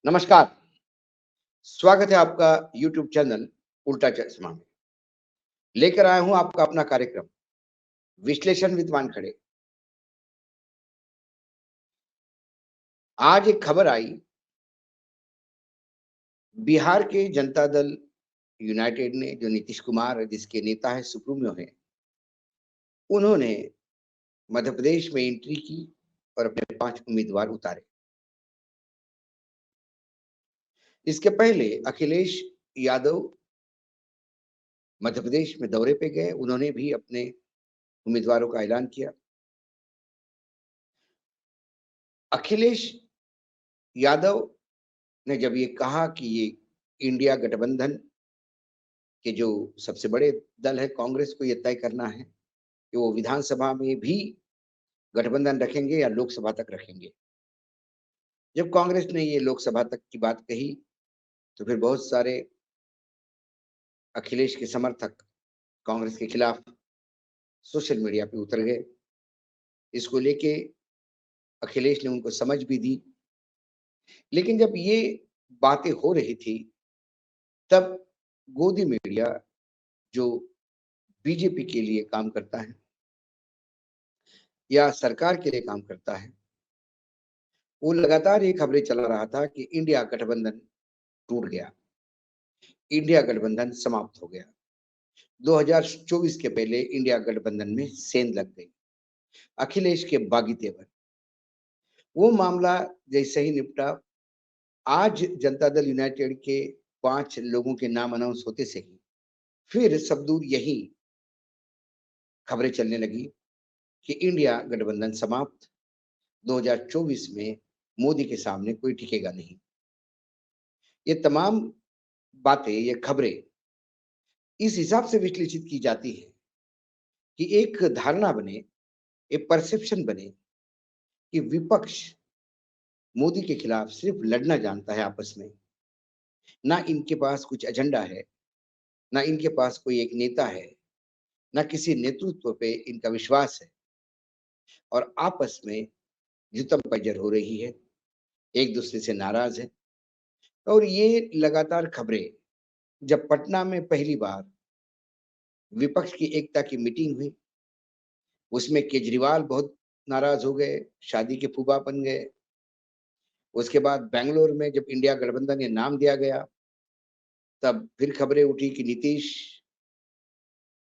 नमस्कार, स्वागत है आपका यूट्यूब चैनल उल्टा चश्मा में। लेकर आया हूँ आपका अपना कार्यक्रम विश्लेषण विद वानखेड़े। आज एक खबर आई, बिहार के जनता दल यूनाइटेड ने जो नीतीश कुमार जिसके नेता है सुप्रीमो हैं, उन्होंने मध्य प्रदेश में एंट्री की और अपने 5 उम्मीदवार उतारे। इसके पहले अखिलेश यादव मध्य प्रदेश में दौरे पे गए, उन्होंने भी अपने उम्मीदवारों का ऐलान किया। अखिलेश यादव ने जब ये कहा कि ये इंडिया गठबंधन के जो सबसे बड़े दल है कांग्रेस को ये तय करना है कि वो विधानसभा में भी गठबंधन रखेंगे या लोकसभा तक रखेंगे। जब कांग्रेस ने ये लोकसभा तक की बात कही, तो फिर बहुत सारे अखिलेश के समर्थक कांग्रेस के खिलाफ सोशल मीडिया पे उतर गए। इसको लेके अखिलेश ने उनको समझ भी दी। लेकिन जब ये बातें हो रही थी, तब गोदी मीडिया जो बीजेपी के लिए काम करता है या सरकार के लिए काम करता है, वो लगातार ये खबरें चला रहा था कि इंडिया गठबंधन टूट गया, इंडिया गठबंधन समाप्त हो गया। 2024 के पहले इंडिया गठबंधन में सेंध लग गई। अखिलेश के बागी तेवर। वो मामला जैसे ही निपटा, आज जनता दल यूनाइटेड के 5 लोगों के नाम अनाउंस होते से ही फिर सब दूर यही खबरें चलने लगी कि इंडिया गठबंधन समाप्त, 2024 में मोदी के सामने कोई टिकेगा नहीं। ये तमाम बातें, ये खबरें इस हिसाब से विश्लेषित की जाती है कि एक धारणा बने, एक परसेप्शन बने कि विपक्ष मोदी के खिलाफ सिर्फ लड़ना जानता है आपस में। ना इनके पास कुछ एजेंडा है, ना इनके पास कोई एक नेता है, ना किसी नेतृत्व पे इनका विश्वास है और आपस में जुतम पैजर हो रही है, एक दूसरे से नाराज है। और ये लगातार खबरें जब पटना में पहली बार विपक्ष की एकता की मीटिंग हुई, उसमें केजरीवाल बहुत नाराज हो गए, शादी के फूफा बन गए। उसके बाद बैंगलोर में जब इंडिया गठबंधन ये नाम दिया गया, तब फिर खबरें उठी कि नीतीश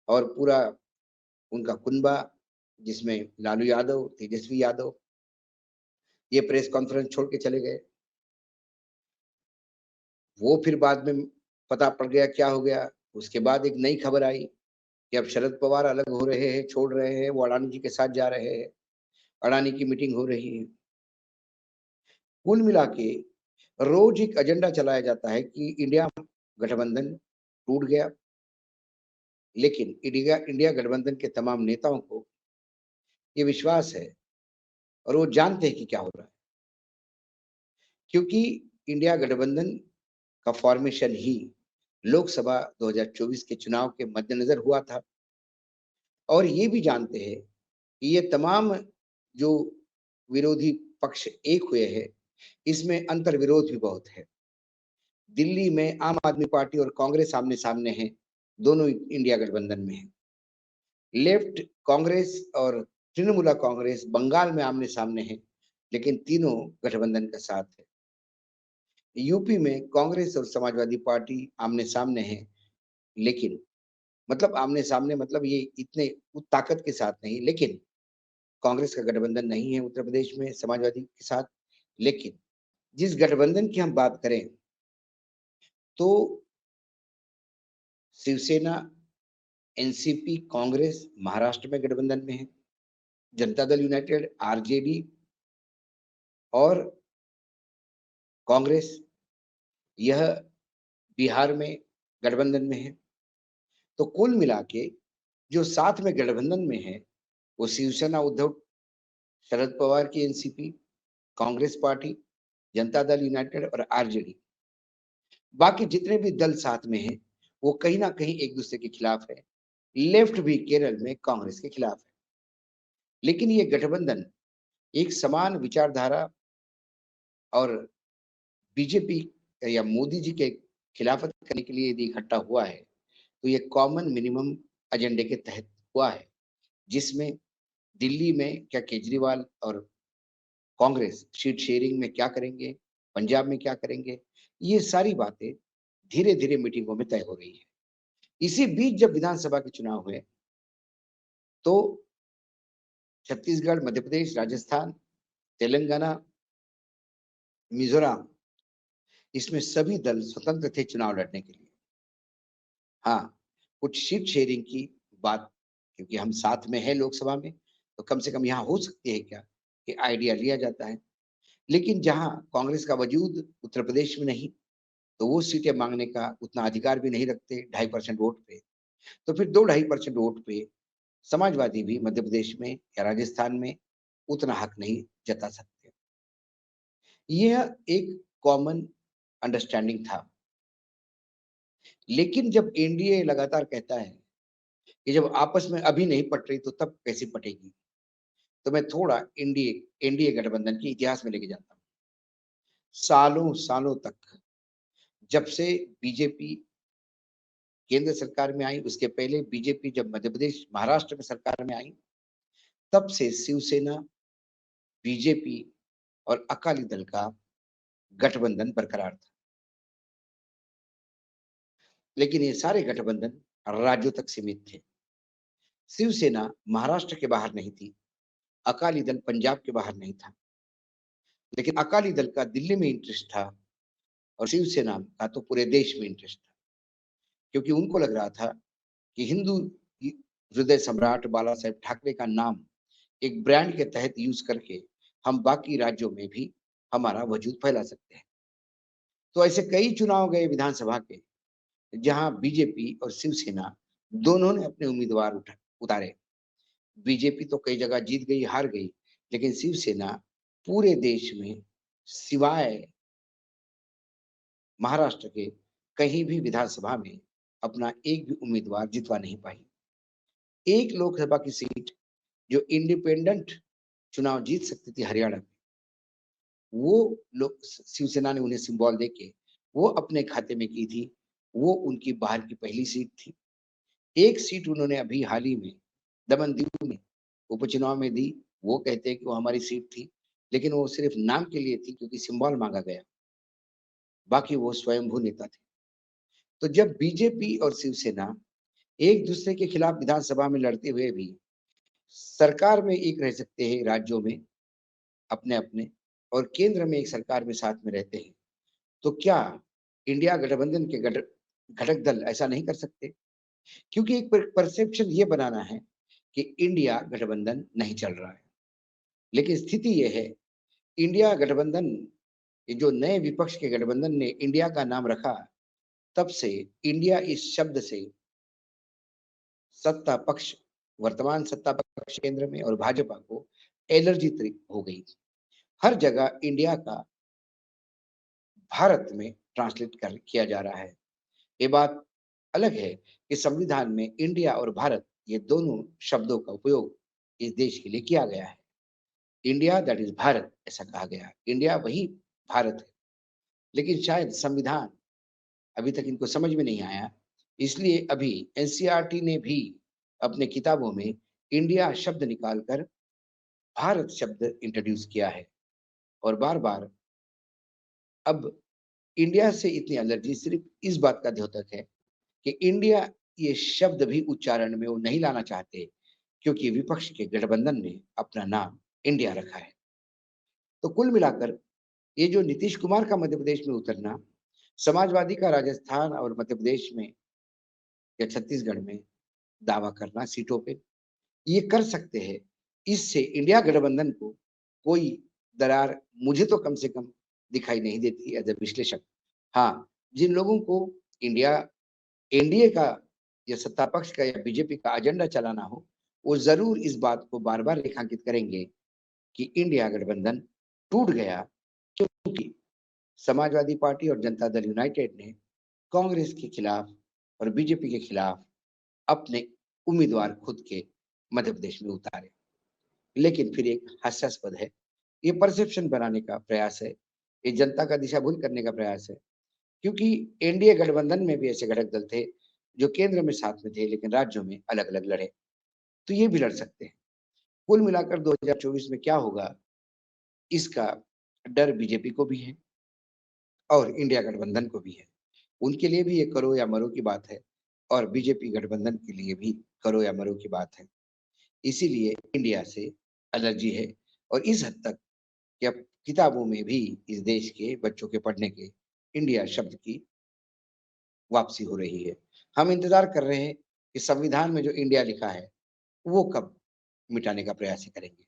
और पूरा उनका कुनबा, जिसमें लालू यादव, तेजस्वी यादव, ये प्रेस कॉन्फ्रेंस छोड़ के चले गए। वो फिर बाद में पता पड़ गया क्या हो गया। उसके बाद एक नई खबर आई कि अब शरद पवार अलग हो रहे हैं, छोड़ रहे हैं, वो अडानी जी के साथ जा रहे हैं, अडानी की मीटिंग हो रही है। कुल मिला के रोज एक एजेंडा चलाया जाता है कि इंडिया गठबंधन टूट गया, लेकिन इंडिया इंडिया गठबंधन के तमाम नेताओं को ये विश्वास है और वो जानते हैं कि क्या हो रहा है, क्योंकि इंडिया गठबंधन का फॉर्मेशन ही लोकसभा 2024 के चुनाव के मद्देनजर हुआ था। और ये भी जानते हैं कि ये तमाम जो विरोधी पक्ष एक हुए हैं, इसमें अंतर विरोध भी बहुत है। दिल्ली में आम आदमी पार्टी और कांग्रेस आमने सामने हैं, दोनों इंडिया गठबंधन में हैं। लेफ्ट कांग्रेस और तृणमूल कांग्रेस बंगाल में आमने सामने हैं, लेकिन तीनों गठबंधन का साथ है। यूपी में कांग्रेस और समाजवादी पार्टी आमने सामने हैं, लेकिन मतलब आमने सामने मतलब ये इतने ताकत के साथ नहीं, लेकिन कांग्रेस का गठबंधन नहीं है उत्तर प्रदेश में समाजवादी के साथ। लेकिन जिस गठबंधन की हम बात करें, तो शिवसेना, एनसीपी, कांग्रेस महाराष्ट्र में गठबंधन में है, जनता दल यूनाइटेड, आरजेडी और कांग्रेस यह बिहार में गठबंधन में है। तो कुल मिला के जो साथ में गठबंधन में है, वो शिवसेना उद्धव शरद पवार की NCP, Congress party, Janata Dal United और आरजेडी। बाकी जितने भी दल साथ में हैं, वो कहीं ना कहीं एक दूसरे के खिलाफ है। लेफ्ट भी केरल में कांग्रेस के खिलाफ है, लेकिन ये गठबंधन एक समान विचारधारा और बीजेपी या मोदी जी के खिलाफत करने के लिए यदि इकट्ठा हुआ है, तो ये कॉमन मिनिमम एजेंडे के तहत हुआ है, जिसमें दिल्ली में क्या केजरीवाल और कांग्रेस सीट शेयरिंग में क्या करेंगे, पंजाब में क्या करेंगे, ये सारी बातें धीरे-धीरे मीटिंगों में तय हो रही है। इसी बीच जब विधानसभा के चुनाव हुए, तो छत्तीसगढ़, मध्य प्रदेश, राजस्थान, तेलंगाना, मिज़ोरम, इसमें सभी दल स्वतंत्र थे चुनाव लड़ने के लिए। हाँ, कुछ सीट शेयरिंग की बात, क्योंकि हम साथ में हैं लोकसभा में, तो कम से कम यहाँ हो सकती है क्या कि आइडिया लिया जाता है। लेकिन जहाँ कांग्रेस का वजूद उत्तर प्रदेश में नहीं, तो वो सीटें माँगने का उतना अधिकार भी नहीं रखते 2.5% वोट पे। तो फिर 2 2.5% वोट पे समाजवादी भी मध्य प्रदेश में या राजस्थान में उतना हक नहीं जता सकते। यह एक कॉमन अंडरस्टैंडिंग था। लेकिन जब एनडीए लगातार कहता है कि जब आपस में अभी नहीं पट रही तो तब कैसे पटेगी? तो मैं थोड़ा एनडीए एनडीए गठबंधन के इतिहास में लेके जाता हूँ। सालों-सालों तक जब से बीजेपी केंद्र सरकार में आई, उसके पहले बीजेपी जब मध्य प्रदेश, महाराष्ट्र में सरकार में आई, तब से शिवसेना, बीजेपी और अकाली दल का गठबंधन बरकरार था। लेकिन ये सारे गठबंधन राज्यों तक सीमित थे। शिवसेना महाराष्ट्र के बाहर नहीं थी, अकाली दल पंजाब के बाहर नहीं था। लेकिन अकाली दल का दिल्ली में इंटरेस्ट था और शिवसेना का तो पूरे देश में इंटरेस्ट था। क्योंकि उनको लग रहा था कि हिंदू हि हृदय सम्राट बाला साहेब ठाकरे का नाम एक ब्रांड के तहत यूज़ करके हम बाकी राज्यों में भी हमारा वजूद फैला सकते हैं। तो ऐसे कई चुनाव गए विधानसभा के, जहाँ बीजेपी और शिवसेना दोनों ने अपने उम्मीदवार उतारे। बीजेपी तो कई जगह जीत गई, हार गई, लेकिन शिवसेना पूरे देश में सिवाय महाराष्ट्र के कहीं भी विधानसभा में अपना एक भी उम्मीदवार जितवा नहीं पाई। एक लोकसभा की सीट जो इंडिपेंडेंट चुनाव जीत सकती थी हरियाणा में, वो लोग शिवसेना ने उन्हें सिंबल देके वो अपने खाते में की थी। वो उनकी बाहर की पहली सीट थी। एक सीट उन्होंने अभी हाल ही में दमन-दीव में उपचुनाव में दी। वो कहते हैं कि वो हमारी सीट थी, लेकिन वो सिर्फ नाम के लिए थी क्योंकि सिंबल माँगा गया। बाकी वो स्वयंभू नेता थे। तो जब बीजेपी और शिवसेना एक-दूसरे के खिलाफ विधानसभा में लड़ते हुए भी सरकार में एक रह सकते हैं राज्यों में अपने-अपने और केंद्र में एक सरकार में साथ में रहते हैं, तो क्या इंडिया गठबंधन के घटक दल ऐसा नहीं कर सकते? क्योंकि एक परसेप्शन ये बनाना है कि इंडिया गठबंधन नहीं चल रहा है। लेकिन स्थिति ये है, इंडिया गठबंधन, ये जो नए विपक्ष के गठबंधन ने इंडिया का नाम रखा, तब से इंडिया इस शब्द से सत्ता पक्ष, वर्तमान सत्ता पक्ष केंद्र में और भाजपा को एलर्जी तरी हो गई। हर जगह इंडिया का भारत में ट्रांसलेट कर किया जा रहा है। ये बात अलग है कि संविधान में इंडिया और भारत ये दोनों शब्दों का उपयोग इस देश के लिए किया गया है। इंडिया दैट इज़ भारत ऐसा कहा गया है। इंडिया वही भारत है। लेकिन शायद संविधान अभी तक इनको समझ में नहीं आया। इसलिए अभी एनसीईआरटी ने भी अपने किताबों में इंडिया शब्द निकाल कर भारत शब्द इंट्रोड्यूस किया है और बार-बार अब इंडिया से इतनी एलर्जी सिर्फ़ इस बात का द्योतक है कि इंडिया ये शब्द भी उच्चारण में वो नहीं लाना चाहते, क्योंकि विपक्ष के गठबंधन ने अपना नाम इंडिया रखा है। तो कुल मिलाकर ये जो नीतीश कुमार का मध्य प्रदेश में उतरना, समाजवादी का राजस्थान और मध्य प्रदेश में या छत्तीसगढ़ में दावा करना सीटों पे, ये कर सकते हैं। इससे इंडिया गठबंधन को कोई दरार मुझे तो कम से कम दिखाई नहीं देती एज़ अ विश्लेषक। हाँ, जिन लोगों को इंडिया एनडीए का या सत्ता पक्ष का या बीजेपी का एजेंडा चलाना हो, वो ज़रूर इस बात को बार-बार रेखांकित करेंगे कि इंडिया गठबंधन टूट गया, क्योंकि समाजवादी पार्टी और जनता दल यूनाइटेड ने कांग्रेस के खिलाफ और बीजेपी के खिलाफ अपने उम्मीदवार खुद के मध्य प्रदेश में उतारे। लेकिन फिर एक हास्यास्पद है, ये परसेप्शन बनाने का प्रयास है ये जनता का दिशा भूल करने का प्रयास है, क्योंकि एनडीए गठबंधन में भी ऐसे घटक दल थे जो केंद्र में साथ में थे लेकिन राज्यों में अलग-अलग लड़े। तो ये भी लड़ सकते हैं। कुल मिलाकर 2024 में क्या होगा, इसका डर बीजेपी को भी है और इंडिया गठबंधन को भी है। उनके लिए भी ये करो या मरो की बात है और बीजेपी गठबंधन के लिए भी करो या मरो की बात है। इसीलिए इंडिया से एलर्जी है और इस हद तक कि अब किताबों में भी इस देश के बच्चों के पढ़ने के इंडिया शब्द की वापसी हो रही है। हम इंतज़ार कर रहे हैं कि संविधान में जो इंडिया लिखा है, वो कब मिटाने का प्रयास ही करेंगे।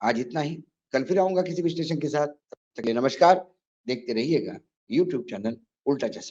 आज इतना ही, कल फिर आऊँगा किसी विश्लेषण के साथ। तब तक के लिए नमस्कार, देखते रहिएगा यूट्यूब चैनल उल्टा चश्मा।